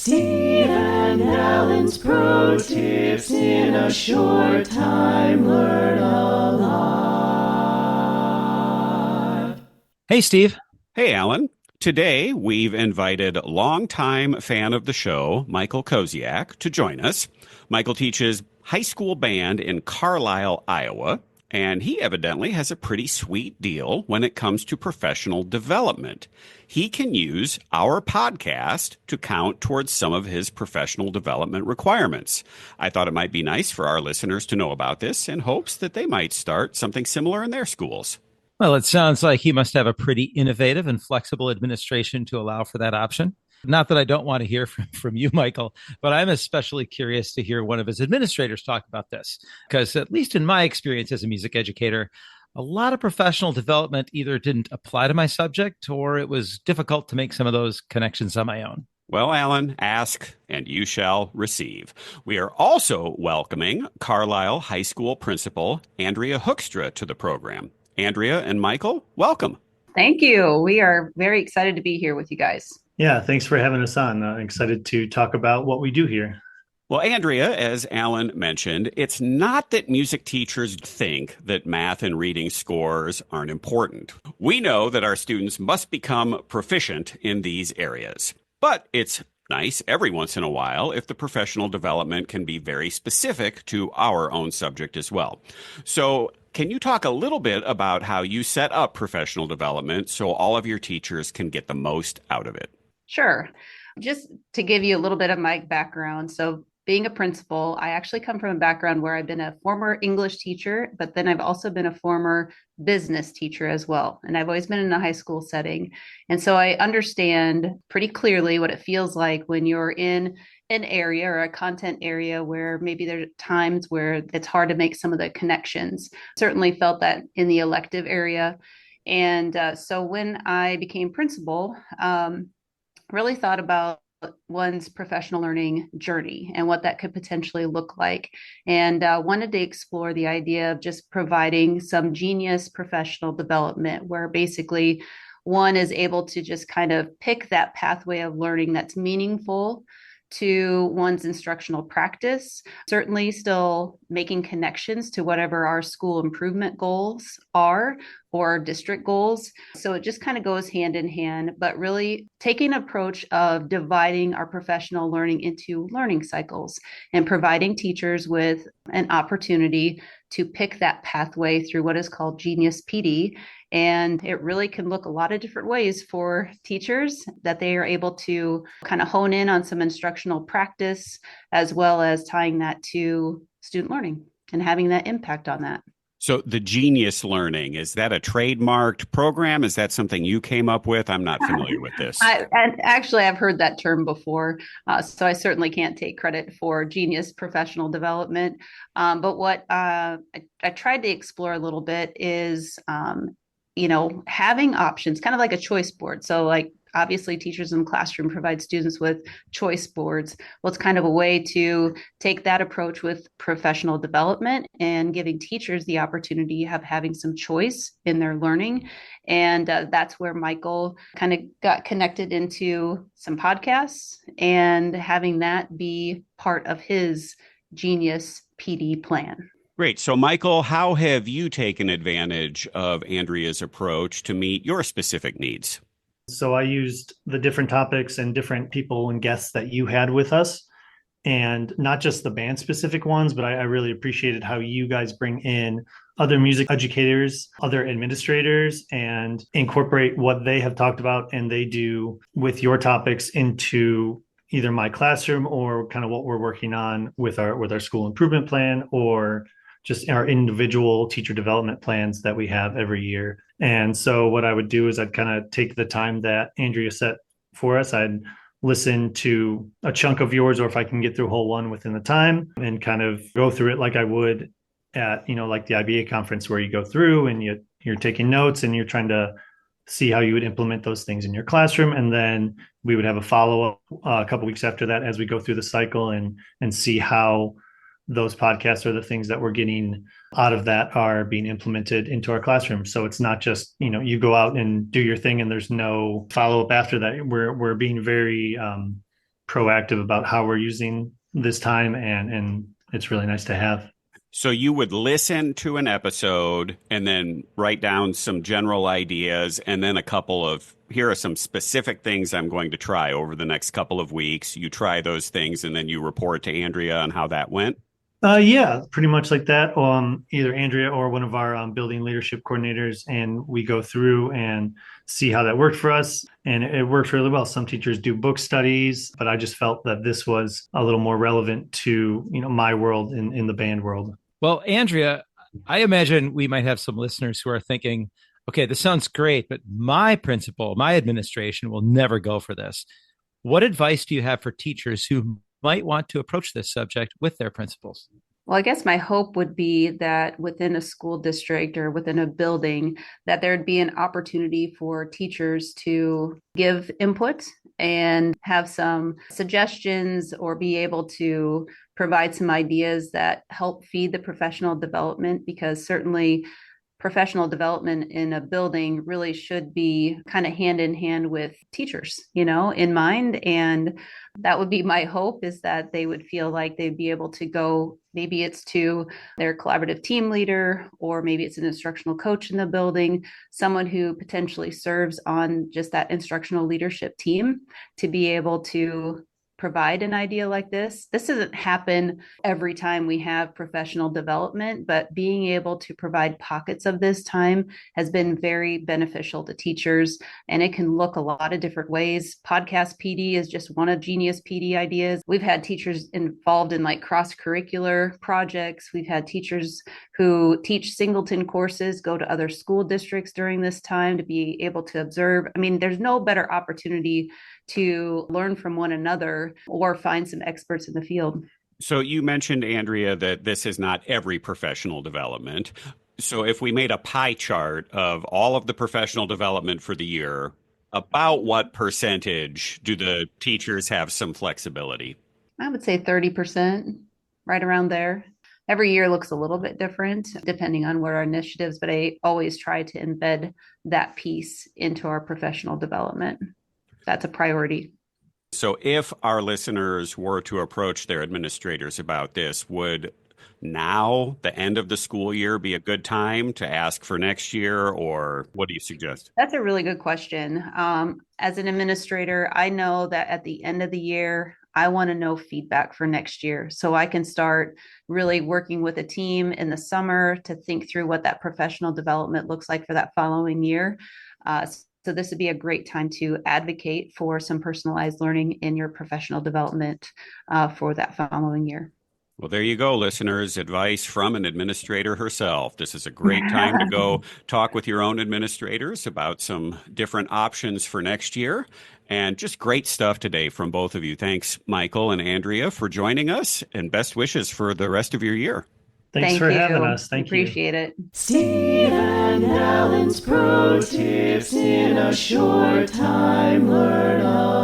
Steve and Alan's Pro Tips in a Short Time Learn a Lot. Hey, Steve. Hey, Alan. Today, we've invited longtime fan of the show, Michael Kosiek, to join us. Michael teaches high school band in Carlisle, Iowa, and he evidently has a pretty sweet deal when it comes to professional development. He can use our podcast to count towards some of his professional development requirements. I thought it might be nice for our listeners to know about this in hopes that they might start something similar in their schools. Well, it sounds like he must have a pretty innovative and flexible administration to allow for that option. Not that I don't want to hear from you, Michael, but I'm especially curious to hear one of his administrators talk about this. Because at least in my experience as a music educator, a lot of professional development either didn't apply to my subject or it was difficult to make some of those connections on my own. Well, Alan, ask and you shall receive. We are also welcoming Carlisle High School Principal Andrea Hoekstra to the program. Andrea and Michael, welcome. Thank you. We are very excited to be here with you guys. Yeah, thanks for having us on. Excited to talk about what we do here. Well, Andrea, as Alan mentioned, it's not that music teachers think that math and reading scores aren't important. We know that our students must become proficient in these areas. But it's nice every once in a while if the professional development can be very specific to our own subject as well. So can you talk a little bit about how you set up professional development so all of your teachers can get the most out of it? Sure. Just to give you a little bit of my background. So being a principal, I actually come from a background where I've been a former English teacher, but then I've also been a former business teacher as well. And I've always been in a high school setting. And so I understand pretty clearly what it feels like when you're in an area or a content area where maybe there are times where it's hard to make some of the connections. Certainly felt that in the elective area. And so when I became principal, really thought about one's professional learning journey and what that could potentially look like. And wanted to explore the idea of just providing some genius professional development where basically one is able to just kind of pick that pathway of learning that's meaningful to one's instructional practice, certainly still making connections to whatever our school improvement goals are or district goals. So it just kind of goes hand in hand, but really taking an approach of dividing our professional learning into learning cycles and providing teachers with an opportunity to pick that pathway through what is called Genius PD. And it really can look a lot of different ways for teachers that they are able to kind of hone in on some instructional practice, as well as tying that to student learning and having that impact on that. So the Genius Learning, is that a trademarked program? Is that something you came up with? I'm not familiar with this. I've heard that term before, so I certainly can't take credit for Genius professional development. But what I tried to explore a little bit is having options, kind of like a choice board. So like obviously teachers in the classroom provide students with choice boards. Well, it's kind of a way to take that approach with professional development and giving teachers the opportunity of having some choice in their learning. And that's where Michael kind of got connected into some podcasts and having that be part of his Genius PD plan. Great. So, Michael, how have you taken advantage of Andrea's approach to meet your specific needs? So I used the different topics and different people and guests that you had with us, and not just the band specific ones, but I really appreciated how you guys bring in other music educators, other administrators, and incorporate what they have talked about and they do with your topics into either my classroom or kind of what we're working on with our school improvement plan or just our individual teacher development plans that we have every year. And so what I would do is I'd kind of take the time that Andrea set for us. I'd listen to a chunk of yours, or if I can get through a whole one within the time, and kind of go through it like I would at, like the IBA conference where you go through and you're taking notes and you're trying to see how you would implement those things in your classroom. And then we would have a follow-up a couple weeks after that as we go through the cycle and see how those podcasts or the things that we're getting out of that are being implemented into our classroom. So it's not just, you go out and do your thing and there's no follow up after that. We're being very proactive about how we're using this time, and it's really nice to have. So you would listen to an episode and then write down some general ideas and then a couple of, here are some specific things I'm going to try over the next couple of weeks. You try those things and then you report to Andrea on how that went. Yeah, pretty much like that. Either Andrea or one of our building leadership coordinators, and we go through and see how that worked for us. And it worked really well. Some teachers do book studies, but I just felt that this was a little more relevant to, my world in the band world. Well, Andrea, I imagine we might have some listeners who are thinking, okay, this sounds great, but my principal, my administration will never go for this. What advice do you have for teachers who might want to approach this subject with their principals? Well, I guess my hope would be that within a school district or within a building, that there'd be an opportunity for teachers to give input and have some suggestions or be able to provide some ideas that help feed the professional development, because certainly professional development in a building really should be kind of hand in hand with teachers, in mind. And that would be my hope, is that they would feel like they'd be able to go, maybe it's to their collaborative team leader, or maybe it's an instructional coach in the building, someone who potentially serves on just that instructional leadership team, to be able to provide an idea like this. This doesn't happen every time we have professional development, but being able to provide pockets of this time has been very beneficial to teachers, and it can look a lot of different ways. Podcast PD is just one of Genius PD ideas. We've had teachers involved in like cross-curricular projects. We've had teachers who teach singleton courses go to other school districts during this time to be able to observe. I mean, there's no better opportunity to learn from one another or find some experts in the field. So you mentioned, Andrea, that this is not every professional development. So if we made a pie chart of all of the professional development for the year, about what percentage do the teachers have some flexibility? I would say 30%, right around there. Every year looks a little bit different depending on what our initiatives, but I always try to embed that piece into our professional development. That's a priority. So if our listeners were to approach their administrators about this, would now, the end of the school year, be a good time to ask for next year, or what do you suggest? That's a really good question. As an administrator, I know that at the end of the year, I want to know feedback for next year, so I can start really working with a team in the summer to think through what that professional development looks like for that following year. So this would be a great time to advocate for some personalized learning in your professional development for that following year. Well, there you go, listeners. Advice from an administrator herself. This is a great time to go talk with your own administrators about some different options for next year. And just great stuff today from both of you. Thanks, Michael and Andrea, for joining us, and best wishes for the rest of your year. Thanks for having us. Thank you. Appreciate it. Steve and Alan's Pro Tips in a Short Time. Learn all.